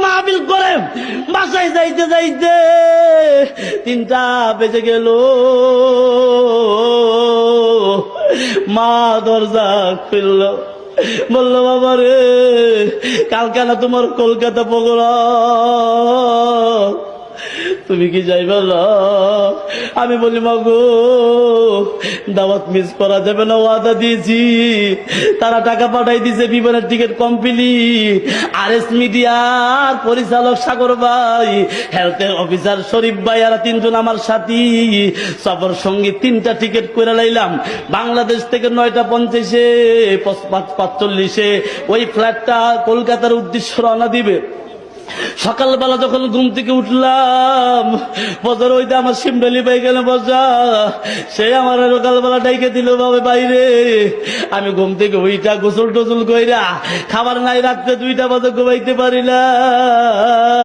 মাহফিল করে বাসায় যাইতে যাইতে 3টা বেজে গেল। মা দরজা খুলল, বললো বাবা রে কালকে না তোমার কলকাতা প্রোগ্রাম, তুমি কি যাইবা না? আমি বলি মাগো দাওয়াত মিস করা যাবে না, ওয়াদা দিয়েছি। তারা টাকা পাঠাই দিয়েছে, বিমানের টিকিট কমপ্লিট। আরএস মিডিয়ার পরিচালক সাগর ভাই, হেলথের অফিসার শরীফ ভাই আর 3জন আমার সাথী সফর সঙ্গী 3টা টিকিট করে লাইলাম। বাংলাদেশ থেকে 9টা 50-এ 45-এ ওই ফ্লাইটটা কলকাতার উদ্দেশ্যে রওনা দিবে। সকালবেলা যখন ঘুম থেকে উঠলাম, বছর হইতে আমার শিমডালি পাই গেল বসা, সে আমার সকালবেলা ডাইকে দিল বাবা বাইরে। আমি ঘুম থেকে ওইটা গোসল টোসল কইরা, খাবার নাই রাত্রে 2টা বাজে ঘুমাইতে পারি না।